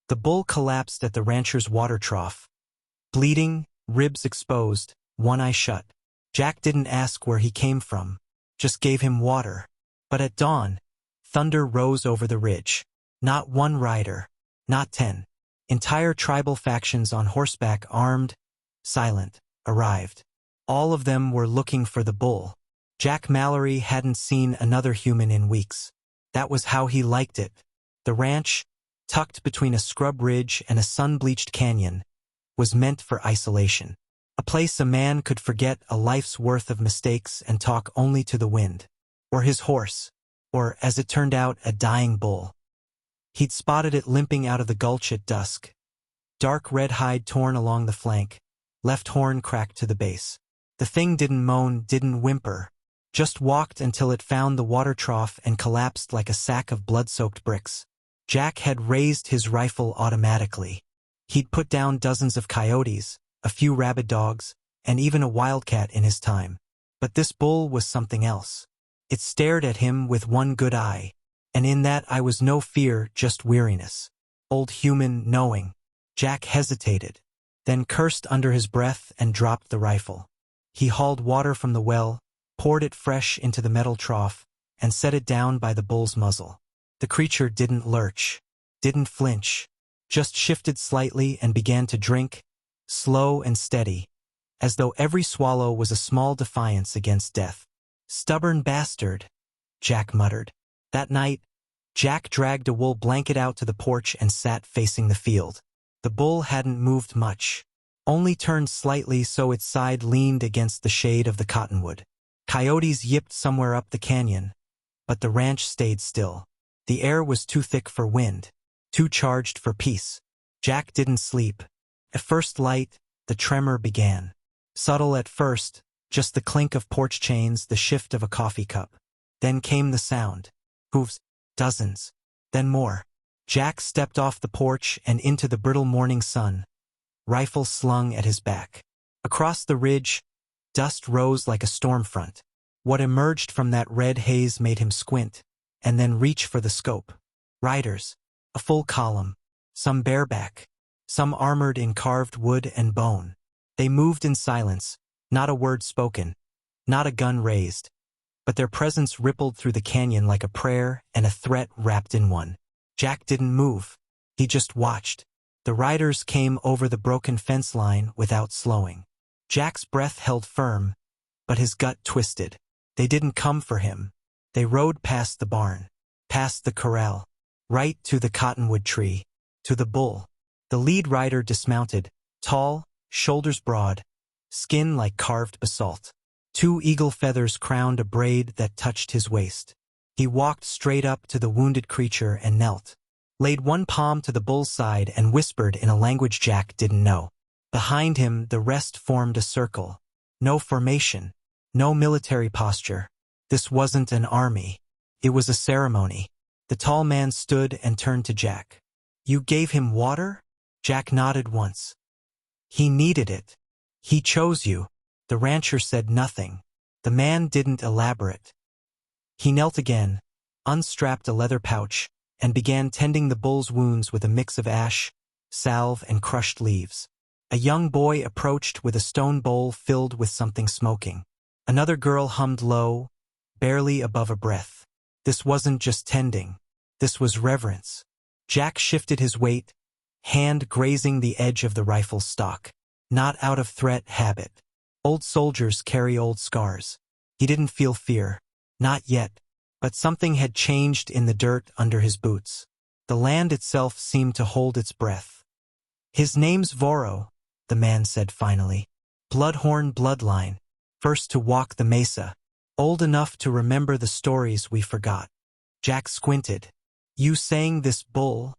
The bull collapsed at the rancher's water trough. Bleeding, ribs exposed, one eye shut. Jack didn't ask where he came from, just gave him water. But at dawn, thunder rose over the ridge. Not one rider, not 10. Entire tribal factions on horseback, armed, silent, arrived. All of them were looking for the bull. Jack Mallory hadn't seen another human in weeks. That was how he liked it. The ranch, tucked between a scrub ridge and a sun-bleached canyon, was meant for isolation. A place a man could forget a life's worth of mistakes and talk only to the wind. Or his horse. Or, as it turned out, a dying bull. He'd spotted it limping out of the gulch at dusk. Dark red hide torn along the flank, left horn cracked to the base. The thing didn't moan, didn't whimper. Just walked until it found the water trough and collapsed like a sack of blood-soaked bricks. Jack had raised his rifle automatically. He'd put down dozens of coyotes, a few rabid dogs, and even a wildcat in his time. But this bull was something else. It stared at him with one good eye, and in that eye was no fear, just weariness. Old human knowing. Jack hesitated, then cursed under his breath and dropped the rifle. He hauled water from the well, poured it fresh into the metal trough, and set it down by the bull's muzzle. The creature didn't lurch, didn't flinch, just shifted slightly and began to drink, slow and steady, as though every swallow was a small defiance against death. "Stubborn bastard," Jack muttered. That night, Jack dragged a wool blanket out to the porch and sat facing the field. The bull hadn't moved much, only turned slightly so its side leaned against the shade of the cottonwood. Coyotes yipped somewhere up the canyon, but the ranch stayed still. The air was too thick for wind, too charged for peace. Jack didn't sleep. At first light, the tremor began. Subtle at first, just the clink of porch chains, the shift of a coffee cup. Then came the sound. Hooves, dozens, then more. Jack stepped off the porch and into the brittle morning sun, rifle slung at his back. Across the ridge, dust rose like a storm front. What emerged from that red haze made him squint, and then reach for the scope. Riders, a full column, some bareback, some armored in carved wood and bone. They moved in silence, not a word spoken, not a gun raised, but their presence rippled through the canyon like a prayer and a threat wrapped in one. Jack didn't move. He just watched. The riders came over the broken fence line without slowing. Jack's breath held firm, but his gut twisted. They didn't come for him. They rode past the barn, past the corral, right to the cottonwood tree, to the bull. The lead rider dismounted, tall, shoulders broad, skin like carved basalt. 2 eagle feathers crowned a braid that touched his waist. He walked straight up to the wounded creature and knelt, laid one palm to the bull's side and whispered in a language Jack didn't know. Behind him, the rest formed a circle. No formation, no military posture. This wasn't an army. It was a ceremony. The tall man stood and turned to Jack. "You gave him water?" Jack nodded once. "He needed it. He chose you." The rancher said nothing. The man didn't elaborate. He knelt again, unstrapped a leather pouch, and began tending the bull's wounds with a mix of ash, salve, and crushed leaves. A young boy approached with a stone bowl filled with something smoking. Another girl hummed low, barely above a breath. This wasn't just tending. This was reverence. Jack shifted his weight, hand grazing the edge of the rifle stock. Not out of threat, habit. Old soldiers carry old scars. He didn't feel fear. Not yet. But something had changed in the dirt under his boots. The land itself seemed to hold its breath. "His name's Voro," the man said finally. "Bloodhorn bloodline. First to walk the mesa. Old enough to remember the stories we forgot." Jack squinted. "You saying this bull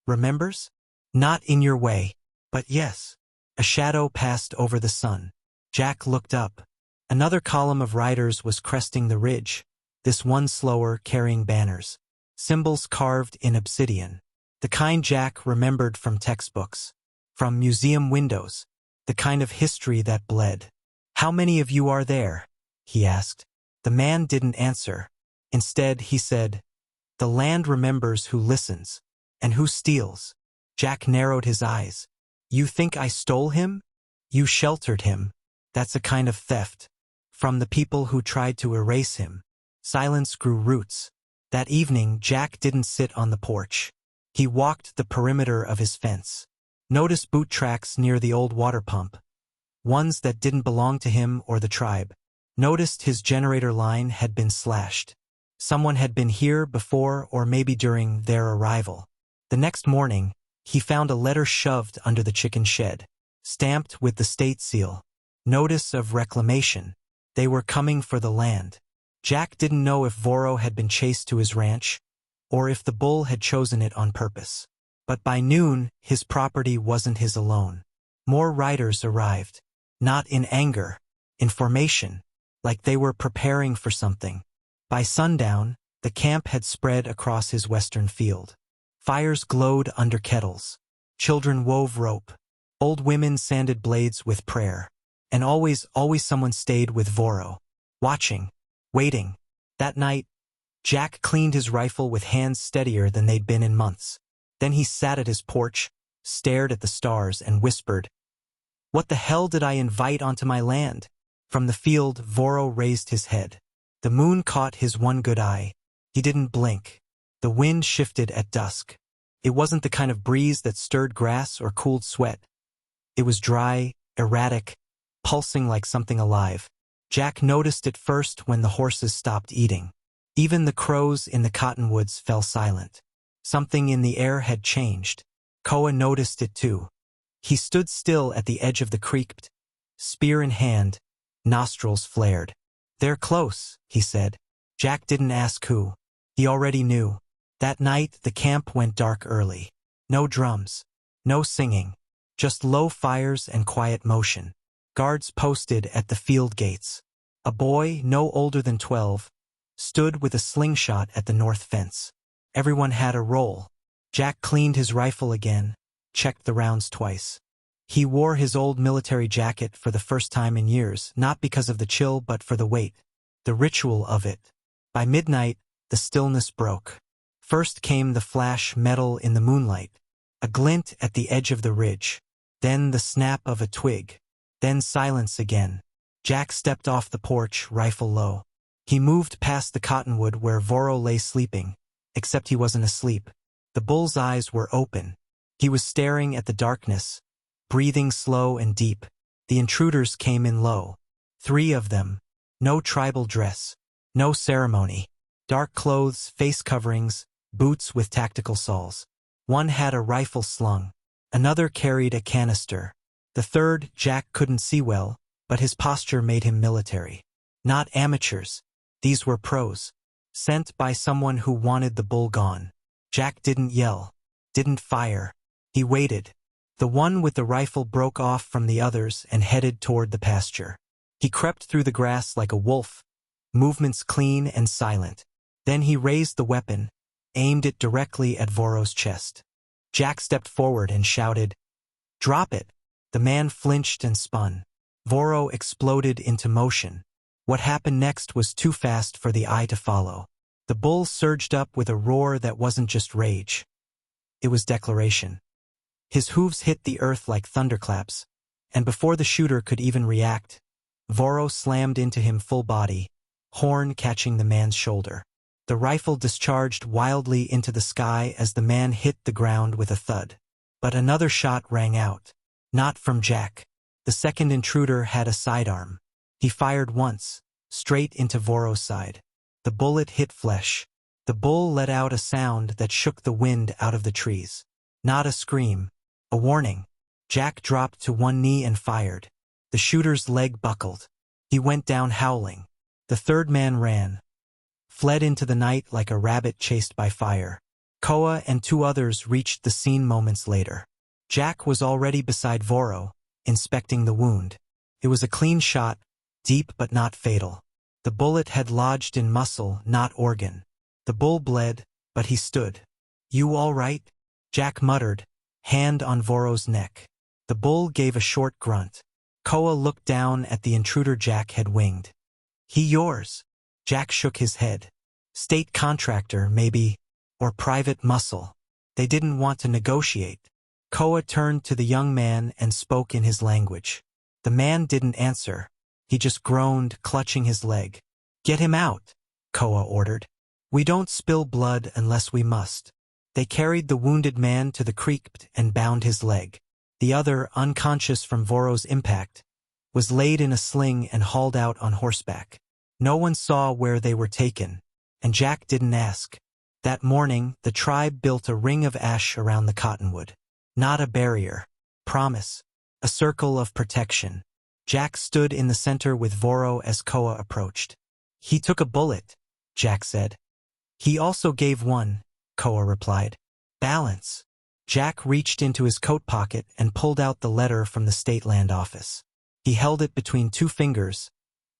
remembers?" "Not in your way, but yes." A shadow passed over the sun. Jack looked up. Another column of riders was cresting the ridge, this one slower, carrying banners. Symbols carved in obsidian. The kind Jack remembered from textbooks, from museum windows, the kind of history that bled. "How many of you are there?" he asked. The man didn't answer. Instead, he said, "The land remembers who listens, and who steals." Jack narrowed his eyes. You think I stole him? You sheltered him. That's a kind of theft. From the people who tried to erase him. Silence grew roots. That evening, Jack didn't sit on the porch. He walked the perimeter of his fence. Noticed boot tracks near the old water pump. Ones that didn't belong to him or the tribe. Noticed his generator line had been slashed. Someone had been here before or maybe during their arrival. The next morning, he found a letter shoved under the chicken shed, stamped with the state seal. Notice of reclamation. They were coming for the land. Jack didn't know if Voro had been chased to his ranch, or if the bull had chosen it on purpose. But by noon, his property wasn't his alone. More riders arrived. Not in anger, in formation, like they were preparing for something. By sundown, the camp had spread across his western field. Fires glowed under kettles. Children wove rope. Old women sanded blades with prayer. And always someone stayed with Voro. Watching. Waiting. That night, Jack cleaned his rifle with hands steadier than they'd been in months. Then he sat at his porch, stared at the stars, and whispered, "What the hell did I invite onto my land?" From the field, Voro raised his head. The moon caught his one good eye. He didn't blink. The wind shifted at dusk. It wasn't the kind of breeze that stirred grass or cooled sweat. It was dry, erratic, pulsing like something alive. Jack noticed it first when the horses stopped eating. Even the crows in the cottonwoods fell silent. Something in the air had changed. Koa noticed it too. He stood still at the edge of the creek, spear in hand, nostrils flared. "They're close," he said. Jack didn't ask who. He already knew. That night, the camp went dark early. No drums. No singing. Just low fires and quiet motion. Guards posted at the field gates. A boy, no older than 12, stood with a slingshot at the north fence. Everyone had a role. Jack cleaned his rifle again, checked the rounds twice. He wore his old military jacket for the first time in years, not because of the chill but for the weight, the ritual of it. By midnight, the stillness broke. First came the flash metal in the moonlight, a glint at the edge of the ridge, then the snap of a twig, then silence again. Jack stepped off the porch, rifle low. He moved past the cottonwood where Voro lay sleeping, except he wasn't asleep. The bull's eyes were open. He was staring at the darkness, breathing slow and deep. The intruders came in low. 3 of them. No tribal dress. No ceremony. Dark clothes, face coverings, boots with tactical saws. One had a rifle slung. Another carried a canister. The third, Jack couldn't see well, but his posture made him military. Not amateurs. These were pros. Sent by someone who wanted the bull gone. Jack didn't yell. Didn't fire. He waited. The one with the rifle broke off from the others and headed toward the pasture. He crept through the grass like a wolf, movements clean and silent. Then he raised the weapon, aimed it directly at Voro's chest. Jack stepped forward and shouted, "Drop it!" The man flinched and spun. Voro exploded into motion. What happened next was too fast for the eye to follow. The bull surged up with a roar that wasn't just rage. It was declaration. His hooves hit the earth like thunderclaps, and before the shooter could even react, Voro slammed into him full body, horn catching the man's shoulder. The rifle discharged wildly into the sky as the man hit the ground with a thud. But another shot rang out. Not from Jack. The second intruder had a sidearm. He fired once, straight into Voro's side. The bullet hit flesh. The bull let out a sound that shook the wind out of the trees. Not a scream. A warning. Jack dropped to one knee and fired. The shooter's leg buckled. He went down howling. The third man ran. Fled into the night like a rabbit chased by fire. Koa and 2 others reached the scene moments later. Jack was already beside Voro, inspecting the wound. It was a clean shot, deep but not fatal. The bullet had lodged in muscle, not organ. The bull bled, but he stood. "You all right?" Jack muttered, hand on Voro's neck. The bull gave a short grunt. Koa looked down at the intruder Jack had winged. "He yours?" Jack shook his head. "State contractor, maybe, or private muscle." They didn't want to negotiate. Koa turned to the young man and spoke in his language. The man didn't answer. He just groaned, clutching his leg. "Get him out," Koa ordered. "We don't spill blood unless we must." They carried the wounded man to the creek and bound his leg. The other, unconscious from Voro's impact, was laid in a sling and hauled out on horseback. No one saw where they were taken, and Jack didn't ask. That morning, the tribe built a ring of ash around the cottonwood. Not a barrier. Promise. A circle of protection. Jack stood in the center with Voro as Koa approached. "He took a bullet," Jack said. "He also gave one," Koa replied. "Balance." Jack reached into his coat pocket and pulled out the letter from the state land office. He held it between two fingers,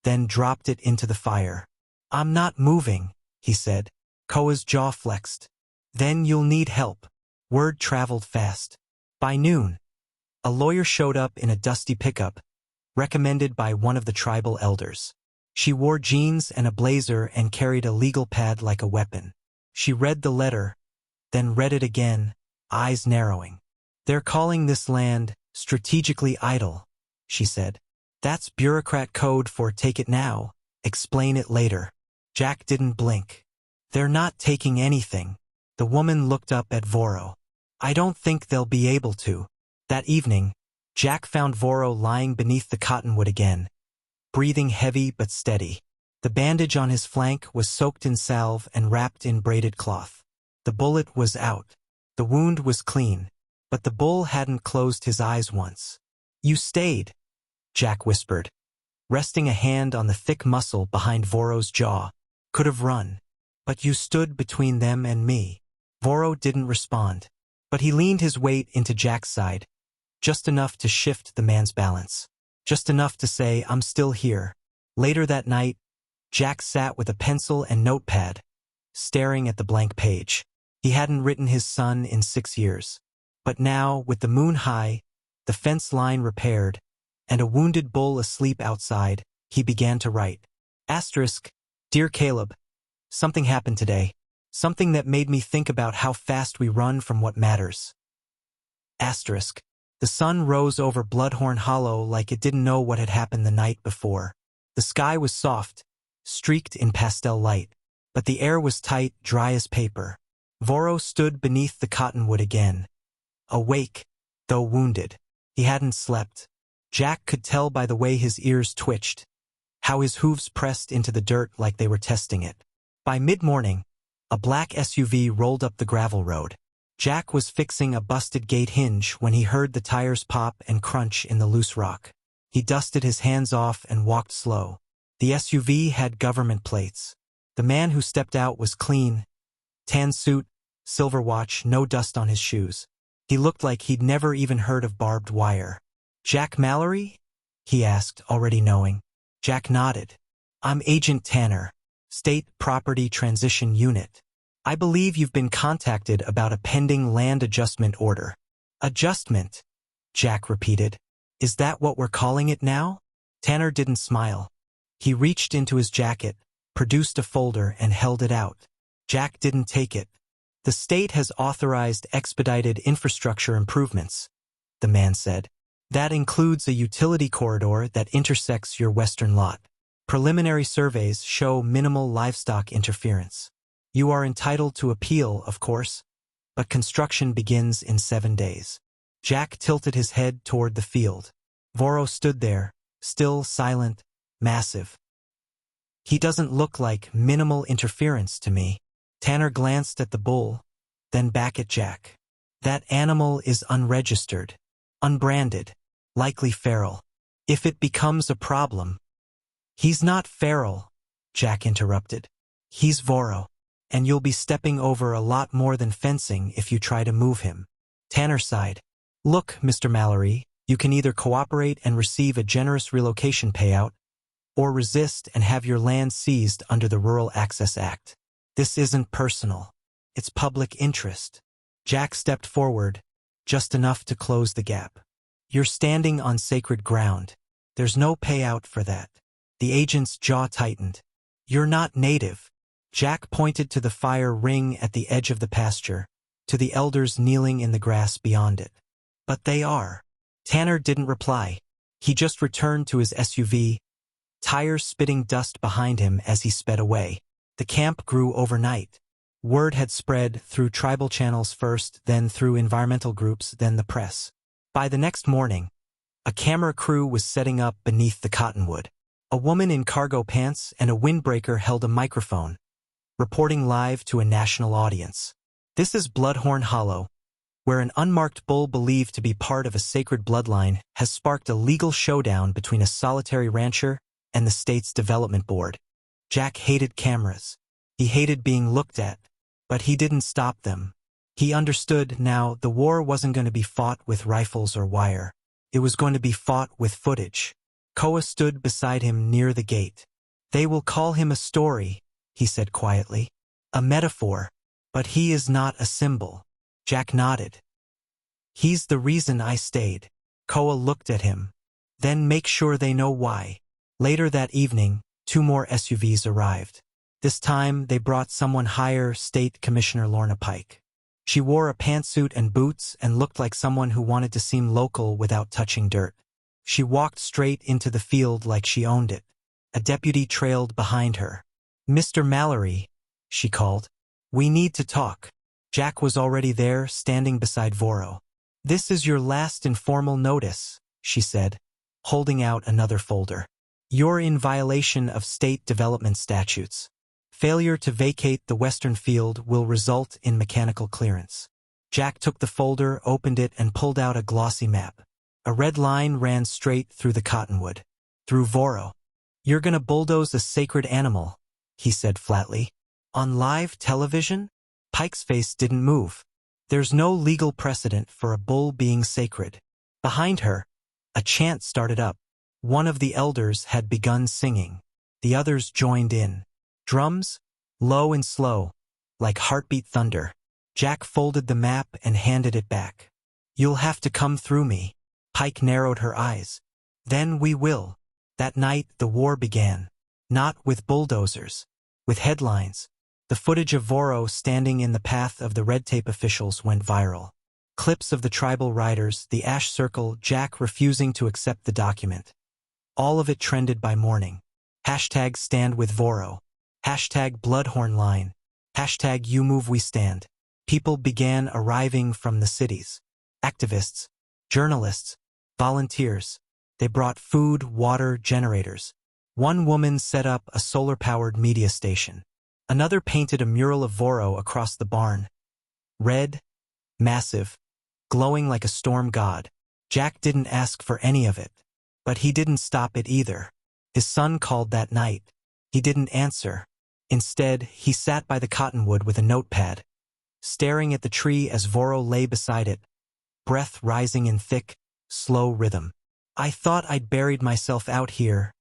then dropped it into the fire. "I'm not moving," he said. Koa's jaw flexed. "Then you'll need help." Word traveled fast. By noon, a lawyer showed up in a dusty pickup, recommended by one of the tribal elders. She wore jeans and a blazer and carried a legal pad like a weapon. She read the letter, then read it again, eyes narrowing. "They're calling this land strategically idle," she said. "That's bureaucrat code for take it now, explain it later." Jack didn't blink. "They're not taking anything." The woman looked up at Voro. "I don't think they'll be able to." That evening, Jack found Voro lying beneath the cottonwood again, breathing heavy but steady. The bandage on his flank was soaked in salve and wrapped in braided cloth. The bullet was out. The wound was clean, but the bull hadn't closed his eyes once. "You stayed," Jack whispered, resting a hand on the thick muscle behind Voro's jaw. "Could have run, but you stood between them and me." Voro didn't respond, but he leaned his weight into Jack's side, just enough to shift the man's balance. Just enough to say, "I'm still here." Later that night, Jack sat with a pencil and notepad, staring at the blank page. He hadn't written his son in 6 years. But now, with the moon high, the fence line repaired, and a wounded bull asleep outside, he began to write. Asterisk, "Dear Caleb, something happened today. Something that made me think about how fast we run from what matters." Asterisk. The sun rose over Bloodhorn Hollow like it didn't know what had happened the night before. The sky was soft, streaked in pastel light, but the air was tight, dry as paper. Voro stood beneath the cottonwood again. Awake, though wounded. He hadn't slept. Jack could tell by the way his ears twitched, how his hooves pressed into the dirt like they were testing it. By mid-morning, a black SUV rolled up the gravel road. Jack was fixing a busted gate hinge when he heard the tires pop and crunch in the loose rock. He dusted his hands off and walked slow. The SUV had government plates. The man who stepped out was clean. Tan suit, silver watch, no dust on his shoes. He looked like he'd never even heard of barbed wire. "Jack Mallory?" he asked, already knowing. Jack nodded. "I'm Agent Tanner, State Property Transition Unit. I believe you've been contacted about a pending land adjustment order." "Adjustment?" Jack repeated. "Is that what we're calling it now?" Tanner didn't smile. He reached into his jacket, produced a folder, and held it out. Jack didn't take it. "The state has authorized expedited infrastructure improvements," the man said. "That includes a utility corridor that intersects your western lot. Preliminary surveys show minimal livestock interference. You are entitled to appeal, of course, but construction begins in 7 days." Jack tilted his head toward the field. Voro stood there, still, silent, massive. "He doesn't look like minimal interference to me." Tanner glanced at the bull, then back at Jack. "That animal is unregistered, unbranded, likely feral. If it becomes a problem—" "He's not feral," Jack interrupted. "He's Voro, and you'll be stepping over a lot more than fencing if you try to move him." Tanner sighed. "Look, Mr. Mallory, you can either cooperate and receive a generous relocation payout, or resist and have your land seized under the Rural Access Act. This isn't personal. It's public interest." Jack stepped forward, just enough to close the gap. "You're standing on sacred ground. There's no payout for that." The agent's jaw tightened. "You're not native." Jack pointed to the fire ring at the edge of the pasture, to the elders kneeling in the grass beyond it. But they are. Tanner didn't reply. He just returned to his SUV, tires spitting dust behind him as he sped away. The camp grew overnight. Word had spread through tribal channels first, then through environmental groups, then the press. By the next morning, a camera crew was setting up beneath the cottonwood. A woman in cargo pants and a windbreaker held a microphone, reporting live to a national audience. This is Bloodhorn Hollow, where an unmarked bull believed to be part of a sacred bloodline has sparked a legal showdown between a solitary rancher and the state's development board. Jack hated cameras. He hated being looked at, but he didn't stop them. He understood now the war wasn't going to be fought with rifles or wire. It was going to be fought with footage. Koa stood beside him near the gate. They will call him a story, he said quietly. A metaphor, but he is not a symbol. Jack nodded. He's the reason I stayed. Koa looked at him. Then make sure they know why. Later that evening, 2 more SUVs arrived. This time, they brought someone higher, State Commissioner Lorna Pike. She wore a pantsuit and boots and looked like someone who wanted to seem local without touching dirt. She walked straight into the field like she owned it. A deputy trailed behind her. "Mr. Mallory," she called. "We need to talk." Jack was already there, standing beside Voro. "This is your last informal notice," she said, holding out another folder. "You're in violation of state development statutes. Failure to vacate the western field will result in mechanical clearance." Jack took the folder, opened it, and pulled out a glossy map. A red line ran straight through the cottonwood. Through Voro. "You're gonna bulldoze a sacred animal," he said flatly. "On live television?" Pike's face didn't move. "There's no legal precedent for a bull being sacred." Behind her, a chant started up. One of the elders had begun singing. The others joined in. Drums, low and slow, like heartbeat thunder. Jack folded the map and handed it back. "You'll have to come through me." Pike narrowed her eyes. "Then we will." That night, the war began. Not with bulldozers. With headlines. The footage of Voro standing in the path of the red tape officials went viral. Clips of the tribal riders, the ash circle, Jack refusing to accept the document. All of it trended by morning. Hashtag stand with Voro. Hashtag Bloodhorn line. Hashtag you move we stand. People began arriving from the cities. Activists, journalists, volunteers. They brought food, water, generators. One woman set up a solar-powered media station. Another painted a mural of Voro across the barn. Red, massive, glowing like a storm god. Jack didn't ask for any of it. But he didn't stop it either. His son called that night. He didn't answer. Instead, he sat by the cottonwood with a notepad, staring at the tree as Voro lay beside it, breath rising in thick, slow rhythm. "I thought I'd buried myself out here,"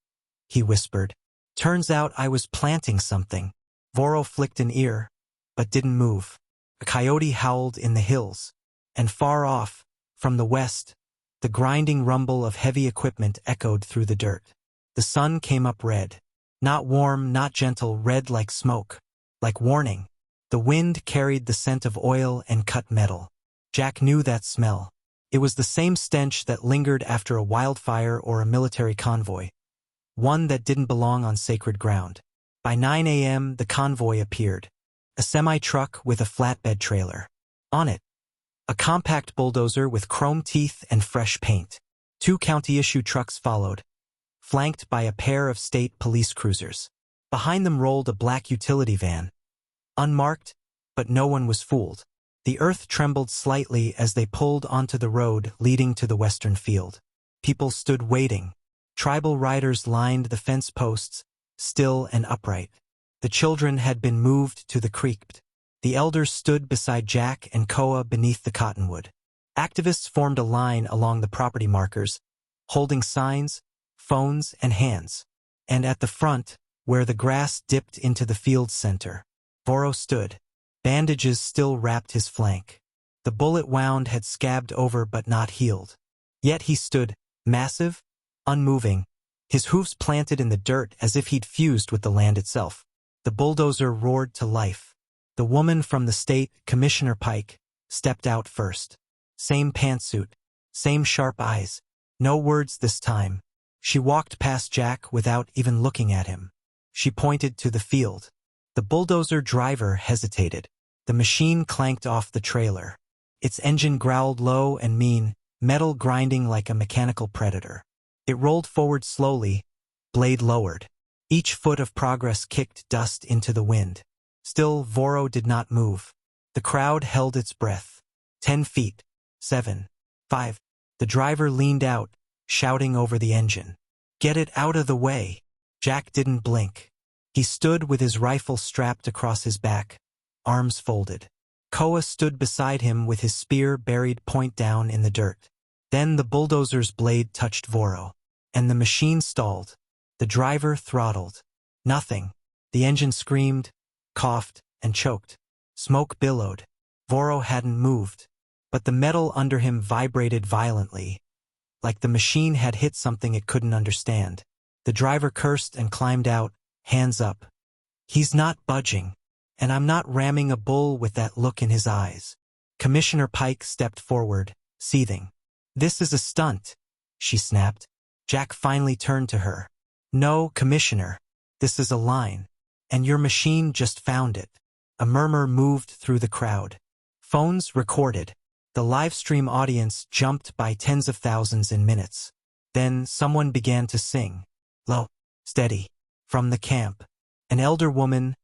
he whispered. "Turns out I was planting something." Voro flicked an ear, but didn't move. A coyote howled in the hills, and far off, from the west, the grinding rumble of heavy equipment echoed through the dirt. The sun came up red. Not warm, not gentle, red like smoke. Like warning. The wind carried the scent of oil and cut metal. Jack knew that smell. It was the same stench that lingered after a wildfire or a military convoy. One that didn't belong on sacred ground. By 9 a.m., the convoy appeared. A semi-truck with a flatbed trailer. On it, a compact bulldozer with chrome teeth and fresh paint. 2 county-issue trucks followed, flanked by a pair of state police cruisers. Behind them rolled a black utility van. Unmarked, but no one was fooled. The earth trembled slightly as they pulled onto the road leading to the western field. People stood waiting. Tribal riders lined the fence posts, still and upright. The children had been moved to the creek. The elders stood beside Jack and Koa beneath the cottonwood. Activists formed a line along the property markers, holding signs, phones, and hands. And at the front, where the grass dipped into the field's center, Voro stood. Bandages still wrapped his flank. The bullet wound had scabbed over but not healed. Yet he stood, massive, unmoving, his hoofs planted in the dirt as if he'd fused with the land itself. The bulldozer roared to life. The woman from the state, Commissioner Pike, stepped out first. Same pantsuit, Same sharp eyes. No words this time. She walked past Jack without even looking at him. She pointed to the field. The bulldozer driver hesitated. The machine clanked off the trailer. Its engine growled low and mean, metal grinding like a mechanical predator. It rolled forward slowly, blade lowered. Each foot of progress kicked dust into the wind. Still, Voro did not move. The crowd held its breath. 10 feet. 7. 5. The driver leaned out, shouting over the engine. Get it out of the way. Jack didn't blink. He stood with his rifle strapped across his back, arms folded. Koa stood beside him with his spear buried point down in the dirt. Then the bulldozer's blade touched Voro, and the machine stalled. The driver throttled. Nothing. The engine screamed, coughed, and choked. Smoke billowed. Voro hadn't moved, but the metal under him vibrated violently, like the machine had hit something it couldn't understand. The driver cursed and climbed out, hands up. He's not budging, and I'm not ramming a bull with that look in his eyes. Commissioner Pike stepped forward, seething. This is a stunt, she snapped. Jack finally turned to her. No, Commissioner. This is a line, and your machine just found it. A murmur moved through the crowd. Phones recorded. The live stream audience jumped by tens of thousands in minutes. Then someone began to sing. Low, steady. From the camp. An elder woman,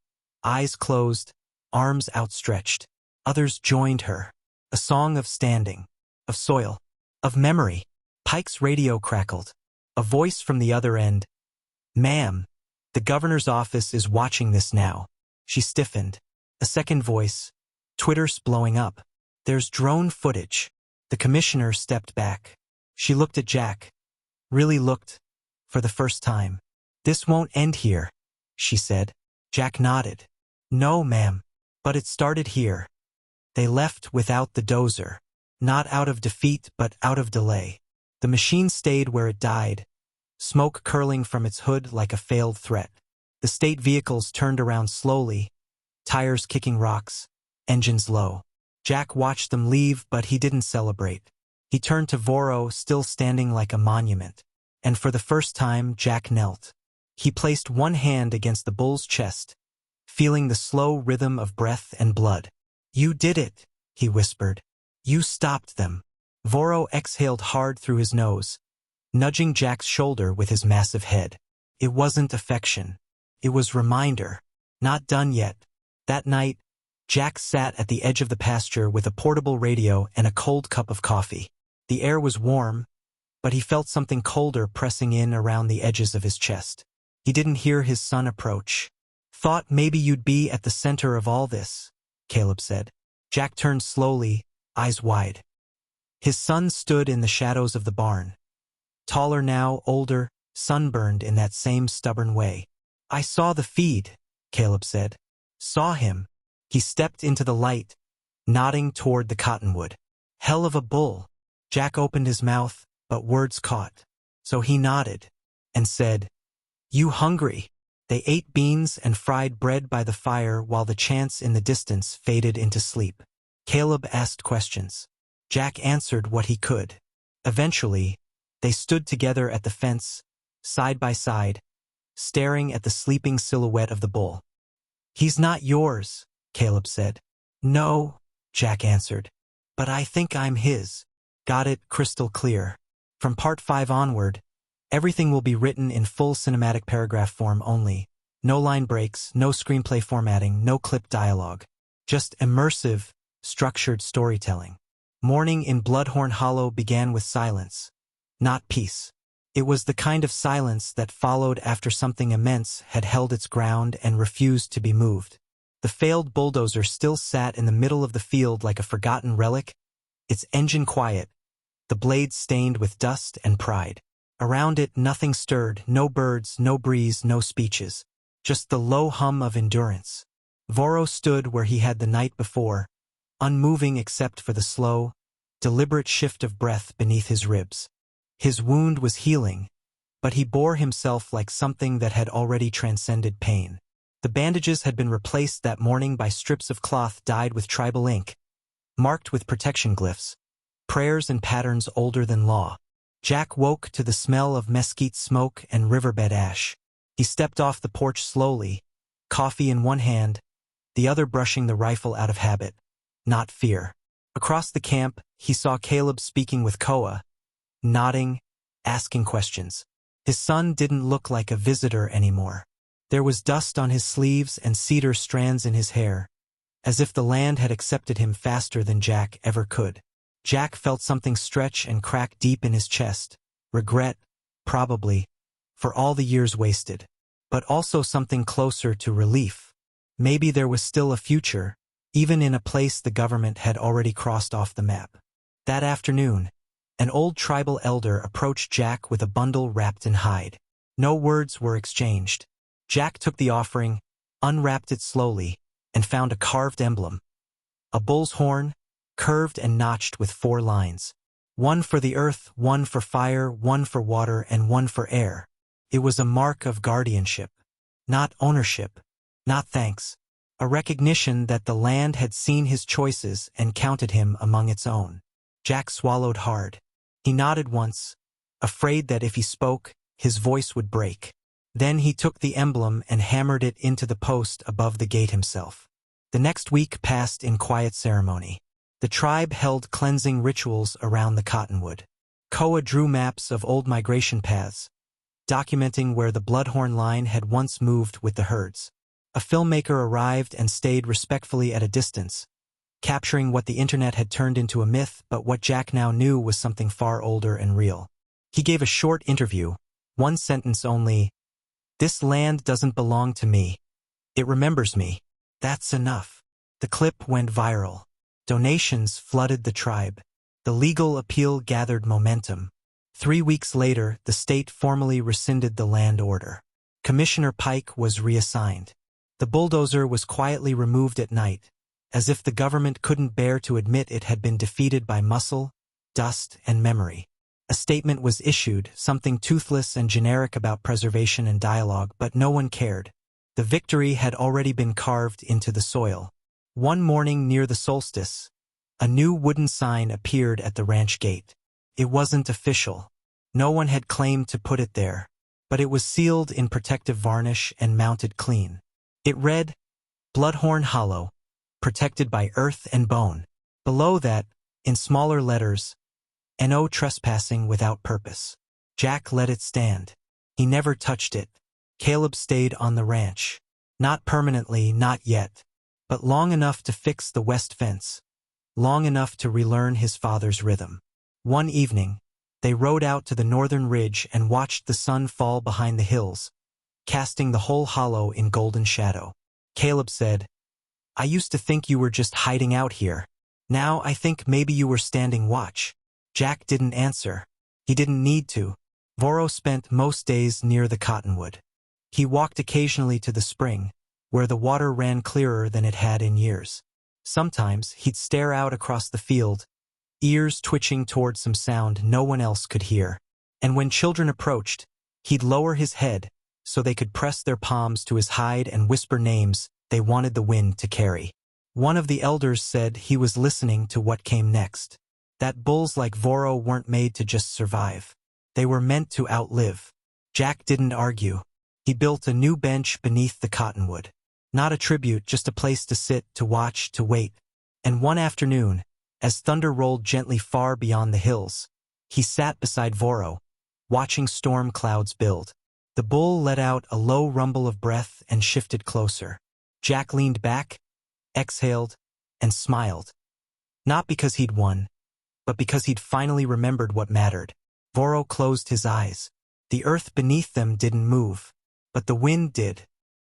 eyes closed, arms outstretched. Others joined her. A song of standing, of soil, of memory. Pike's radio crackled. A voice from the other end. Ma'am, the governor's office is watching this now. She stiffened. A second voice. Twitter's blowing up. There's drone footage. The commissioner stepped back. She looked at Jack. Really looked. For the first time. This won't end here, she said. Jack nodded. No, ma'am. But it started here. They left without the dozer. Not out of defeat, but out of delay. The machine stayed where it died, smoke curling from its hood like a failed threat. The state vehicles turned around slowly, tires kicking rocks, engines low. Jack watched them leave, but he didn't celebrate. He turned to Voro, still standing like a monument. And for the first time, Jack knelt. He placed one hand against the bull's chest, feeling the slow rhythm of breath and blood. You did it, he whispered. You stopped them. Voro exhaled hard through his nose, nudging Jack's shoulder with his massive head. It wasn't affection. It was reminder. Not done yet. That night, Jack sat at the edge of the pasture with a portable radio and a cold cup of coffee. The air was warm, but he felt something colder pressing in around the edges of his chest. He didn't hear his son approach. Thought maybe you'd be at the center of all this, Caleb said. Jack turned slowly, eyes wide. His son stood in the shadows of the barn. Taller now, older, sunburned in that same stubborn way. I saw the feed, Caleb said. Saw him. He stepped into the light, nodding toward the cottonwood. Hell of a bull. Jack opened his mouth, but words caught. So he nodded and said, You hungry? They ate beans and fried bread by the fire while the chants in the distance faded into sleep. Caleb asked questions. Jack answered what he could. Eventually, they stood together at the fence, side by side, staring at the sleeping silhouette of the bull. He's not yours, Caleb said. No, Jack answered. But I think I'm his. Got it crystal clear. From part 5 onward, everything will be written in full cinematic paragraph form only. No line breaks, no screenplay formatting, no clipped dialogue. Just immersive, structured storytelling. Morning in Bloodhorn Hollow began with silence, not peace. It was the kind of silence that followed after something immense had held its ground and refused to be moved. The failed bulldozer still sat in the middle of the field like a forgotten relic, its engine quiet, the blade stained with dust and pride. Around it nothing stirred, no birds, no breeze, no speeches, just the low hum of endurance. Voro stood where he had the night before, unmoving except for the slow, deliberate shift of breath beneath his ribs. His wound was healing, but he bore himself like something that had already transcended pain. The bandages had been replaced that morning by strips of cloth dyed with tribal ink, marked with protection glyphs. prayers and patterns older than law. Jack woke to the smell of mesquite smoke and riverbed ash. He stepped off the porch slowly, coffee in one hand, the other brushing the rifle out of habit, not fear. Across the camp, he saw Caleb speaking with Koa, nodding, asking questions. His son didn't look like a visitor anymore. There was dust on his sleeves and cedar strands in his hair, as if the land had accepted him faster than Jack ever could. Jack felt something stretch and crack deep in his chest. Regret, probably, for all the years wasted. But also something closer to relief. Maybe there was still a future, even in a place the government had already crossed off the map. That afternoon, an old tribal elder approached Jack with a bundle wrapped in hide. No words were exchanged. Jack took the offering, unwrapped it slowly, and found a carved emblem. A bull's horn, curved and notched with 4 lines. One for the earth, one for fire, one for water, and one for air. It was a mark of guardianship. Not ownership. Not thanks. A recognition that the land had seen his choices and counted him among its own. Jack swallowed hard. He nodded once, afraid that if he spoke, his voice would break. Then he took the emblem and hammered it into the post above the gate himself. The next week passed in quiet ceremony. The tribe held cleansing rituals around the cottonwood. Koa drew maps of old migration paths, documenting where the bloodhorn line had once moved with the herds. A filmmaker arrived and stayed respectfully at a distance, capturing what the internet had turned into a myth, but what Jack now knew was something far older and real. He gave a short interview, 1 sentence only. "This land doesn't belong to me. It remembers me. That's enough." The clip went viral. Donations flooded the tribe. The legal appeal gathered momentum. 3 weeks later, the state formally rescinded the land order. Commissioner Pike was reassigned. The bulldozer was quietly removed at night, as if the government couldn't bear to admit it had been defeated by muscle, dust, and memory. A statement was issued, something toothless and generic about preservation and dialogue, but no one cared. The victory had already been carved into the soil. One morning near the solstice, a new wooden sign appeared at the ranch gate. It wasn't official. No one had claimed to put it there, but it was sealed in protective varnish and mounted clean. It read, "Bloodhorn Hollow, protected by earth and bone." Below that, in smaller letters, "No trespassing without purpose." Jack let it stand. He never touched it. Caleb stayed on the ranch. Not permanently, not yet, but long enough to fix the west fence, long enough to relearn his father's rhythm. One evening, they rode out to the northern ridge and watched the sun fall behind the hills, casting the whole hollow in golden shadow. Caleb said, "I used to think you were just hiding out here. Now I think maybe you were standing watch." Jack didn't answer. He didn't need to. Voro spent most days near the cottonwood. He walked occasionally to the spring, where the water ran clearer than it had in years. Sometimes he'd stare out across the field, ears twitching toward some sound no one else could hear. And when children approached, he'd lower his head so they could press their palms to his hide and whisper names they wanted the wind to carry. One of the elders said he was listening to what came next. That bulls like Voro weren't made to just survive. They were meant to outlive. Jack didn't argue. He built a new bench beneath the cottonwood. Not a tribute, just a place to sit, to watch, to wait. And one afternoon, as thunder rolled gently far beyond the hills, he sat beside Voro, watching storm clouds build. The bull let out a low rumble of breath and shifted closer. Jack leaned back, exhaled, and smiled. Not because he'd won, but because he'd finally remembered what mattered. Voro closed his eyes. The earth beneath them didn't move, but the wind did.